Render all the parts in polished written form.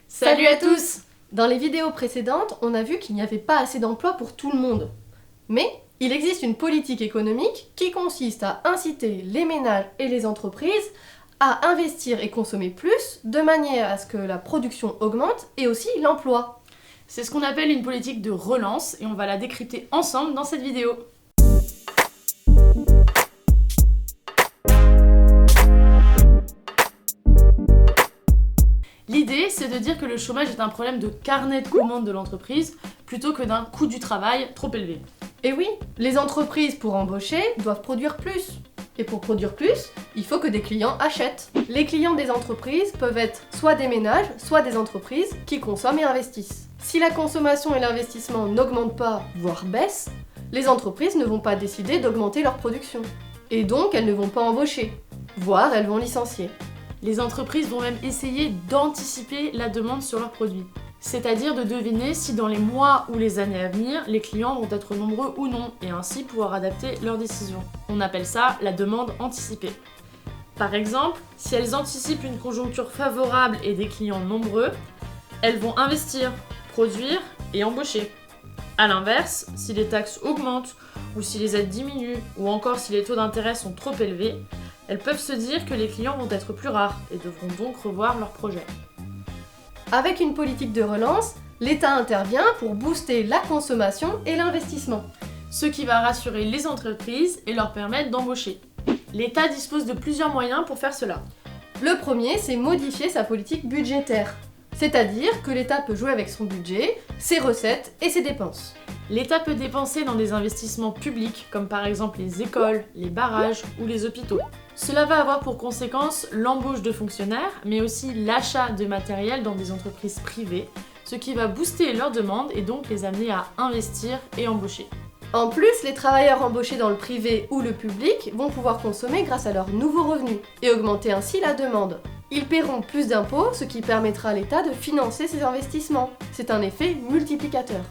Salut à tous! Dans les vidéos précédentes, on a vu qu'il n'y avait pas assez d'emplois pour tout le monde. Mais il existe une politique économique qui consiste à inciter les ménages et les entreprises à investir et consommer plus, de manière à ce que la production augmente et aussi l'emploi. C'est ce qu'on appelle une politique de relance et on va la décrypter ensemble dans cette vidéo. L'idée, c'est de dire que le chômage est un problème de carnet de commandes de l'entreprise plutôt que d'un coût du travail trop élevé. Et oui, les entreprises pour embaucher doivent produire plus. Et pour produire plus, il faut que des clients achètent. Les clients des entreprises peuvent être soit des ménages, soit des entreprises qui consomment et investissent. Si la consommation et l'investissement n'augmentent pas, voire baissent, les entreprises ne vont pas décider d'augmenter leur production. Et donc elles ne vont pas embaucher, voire elles vont licencier. Les entreprises vont même essayer d'anticiper la demande sur leurs produits. C'est-à-dire de deviner si dans les mois ou les années à venir, les clients vont être nombreux ou non, et ainsi pouvoir adapter leurs décisions. On appelle ça la demande anticipée. Par exemple, si elles anticipent une conjoncture favorable et des clients nombreux, elles vont investir, produire et embaucher. A l'inverse, si les taxes augmentent, ou si les aides diminuent, ou encore si les taux d'intérêt sont trop élevés, elles peuvent se dire que les clients vont être plus rares et devront donc revoir leurs projets. Avec une politique de relance, l'État intervient pour booster la consommation et l'investissement. Ce qui va rassurer les entreprises et leur permettre d'embaucher. L'État dispose de plusieurs moyens pour faire cela. Le premier, c'est modifier sa politique budgétaire. C'est-à-dire que l'État peut jouer avec son budget, ses recettes et ses dépenses. L'État peut dépenser dans des investissements publics, comme par exemple les écoles, les barrages ou les hôpitaux. Cela va avoir pour conséquence l'embauche de fonctionnaires, mais aussi l'achat de matériel dans des entreprises privées, ce qui va booster leurs demandes et donc les amener à investir et embaucher. En plus, les travailleurs embauchés dans le privé ou le public vont pouvoir consommer grâce à leurs nouveaux revenus et augmenter ainsi la demande. Ils paieront plus d'impôts, ce qui permettra à l'État de financer ses investissements. C'est un effet multiplicateur.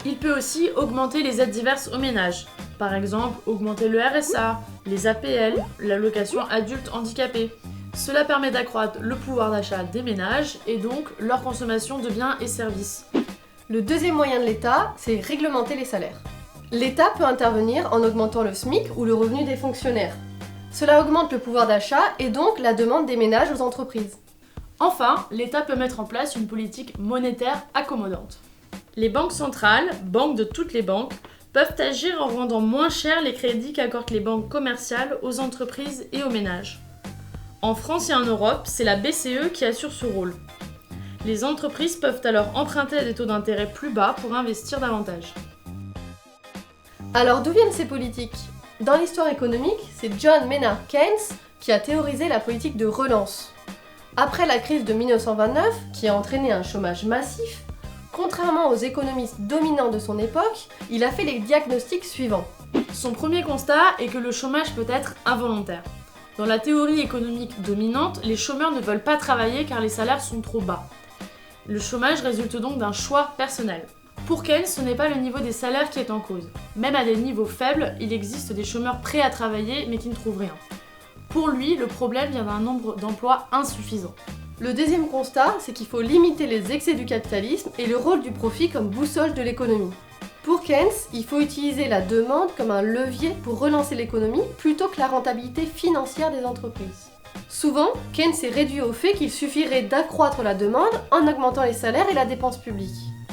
Il peut aussi augmenter les aides diverses aux ménages. Par exemple, augmenter le RSA, les APL, l'allocation adulte handicapé. Cela permet d'accroître le pouvoir d'achat des ménages et donc leur consommation de biens et services. Le deuxième moyen de l'État, c'est réglementer les salaires. L'État peut intervenir en augmentant le SMIC ou le revenu des fonctionnaires. Cela augmente le pouvoir d'achat et donc la demande des ménages aux entreprises. Enfin, l'État peut mettre en place une politique monétaire accommodante. Les banques centrales, banques de toutes les banques, peuvent agir en rendant moins chers les crédits qu'accordent les banques commerciales aux entreprises et aux ménages. En France et en Europe, c'est la BCE qui assure ce rôle. Les entreprises peuvent alors emprunter à des taux d'intérêt plus bas pour investir davantage. Alors d'où viennent ces politiques ? Dans l'histoire économique, c'est John Maynard Keynes qui a théorisé la politique de relance. Après la crise de 1929, qui a entraîné un chômage massif, contrairement aux économistes dominants de son époque, il a fait les diagnostics suivants. Son premier constat est que le chômage peut être involontaire. Dans la théorie économique dominante, les chômeurs ne veulent pas travailler car les salaires sont trop bas. Le chômage résulte donc d'un choix personnel. Pour Keynes, ce n'est pas le niveau des salaires qui est en cause. Même à des niveaux faibles, il existe des chômeurs prêts à travailler mais qui ne trouvent rien. Pour lui, le problème vient d'un nombre d'emplois insuffisant. Le deuxième constat, c'est qu'il faut limiter les excès du capitalisme et le rôle du profit comme boussole de l'économie. Pour Keynes, il faut utiliser la demande comme un levier pour relancer l'économie plutôt que la rentabilité financière des entreprises. Souvent, Keynes s'est réduit au fait qu'il suffirait d'accroître la demande en augmentant les salaires et la dépense publique.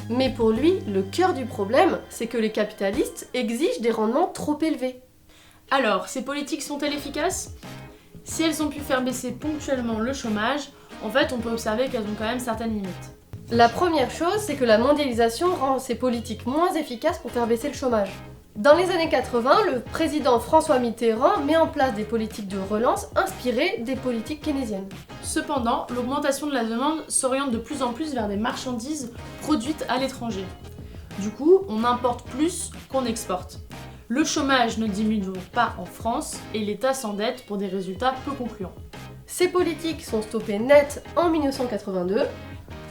Mais pour lui, le cœur du problème, c'est que les capitalistes exigent des rendements trop élevés. Alors, ces politiques sont-elles efficaces ? Si elles ont pu faire baisser ponctuellement le chômage, en fait, on peut observer qu'elles ont quand même certaines limites. La première chose, c'est que la mondialisation rend ces politiques moins efficaces pour faire baisser le chômage. Dans les années 80, le président François Mitterrand met en place des politiques de relance inspirées des politiques keynésiennes. Cependant, l'augmentation de la demande s'oriente de plus en plus vers des marchandises produites à l'étranger. Du coup, on importe plus qu'on exporte. Le chômage ne diminue donc pas en France et l'État s'endette pour des résultats peu concluants. Ces politiques sont stoppées net en 1982.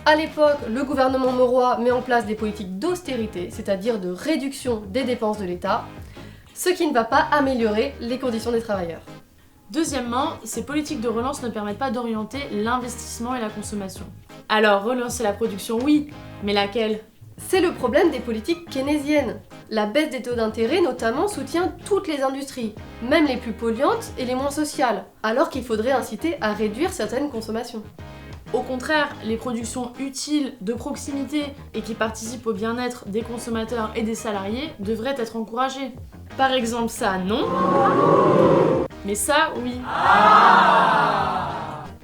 À l'époque, le gouvernement Mauroy met en place des politiques d'austérité, c'est-à-dire de réduction des dépenses de l'État, ce qui ne va pas améliorer les conditions des travailleurs. Deuxièmement, ces politiques de relance ne permettent pas d'orienter l'investissement et la consommation. Alors, relancer la production, oui, mais laquelle? C'est le problème des politiques keynésiennes. La baisse des taux d'intérêt notamment soutient toutes les industries, même les plus polluantes et les moins sociales, alors qu'il faudrait inciter à réduire certaines consommations. Au contraire, les productions utiles, de proximité et qui participent au bien-être des consommateurs et des salariés devraient être encouragées. Par exemple, ça, non. Mais ça, oui.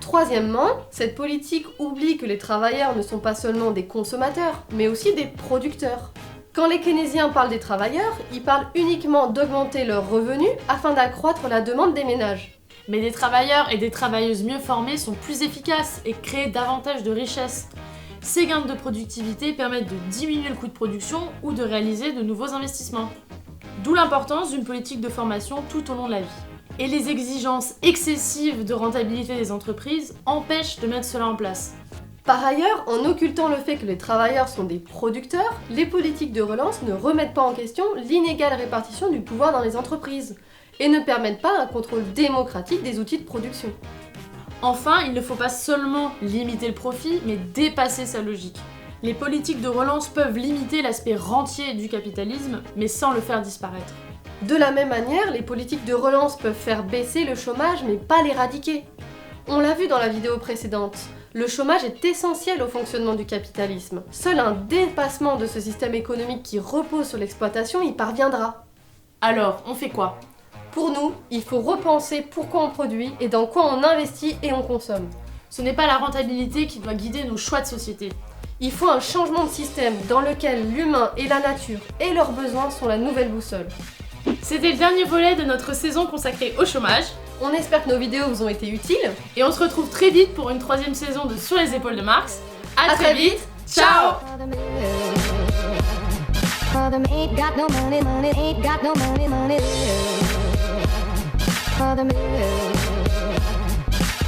Troisièmement, cette politique oublie que les travailleurs ne sont pas seulement des consommateurs, mais aussi des producteurs. Quand les keynésiens parlent des travailleurs, ils parlent uniquement d'augmenter leurs revenus afin d'accroître la demande des ménages. Mais des travailleurs et des travailleuses mieux formés sont plus efficaces et créent davantage de richesses. Ces gains de productivité permettent de diminuer le coût de production ou de réaliser de nouveaux investissements. D'où l'importance d'une politique de formation tout au long de la vie. Et les exigences excessives de rentabilité des entreprises empêchent de mettre cela en place. Par ailleurs, en occultant le fait que les travailleurs sont des producteurs, les politiques de relance ne remettent pas en question l'inégale répartition du pouvoir dans les entreprises et ne permettent pas un contrôle démocratique des outils de production. Enfin, il ne faut pas seulement limiter le profit, mais dépasser sa logique. Les politiques de relance peuvent limiter l'aspect rentier du capitalisme, mais sans le faire disparaître. De la même manière, les politiques de relance peuvent faire baisser le chômage, mais pas l'éradiquer. On l'a vu dans la vidéo précédente, le chômage est essentiel au fonctionnement du capitalisme. Seul un dépassement de ce système économique qui repose sur l'exploitation y parviendra. Alors, on fait quoi? Pour nous, il faut repenser pourquoi on produit et dans quoi on investit et on consomme. Ce n'est pas la rentabilité qui doit guider nos choix de société. Il faut un changement de système dans lequel l'humain et la nature et leurs besoins sont la nouvelle boussole. C'était le dernier volet de notre saison consacrée au chômage. On espère que nos vidéos vous ont été utiles. Et on se retrouve très vite pour une 3e saison de Sur les épaules de Marx. À très vite. Ciao. For the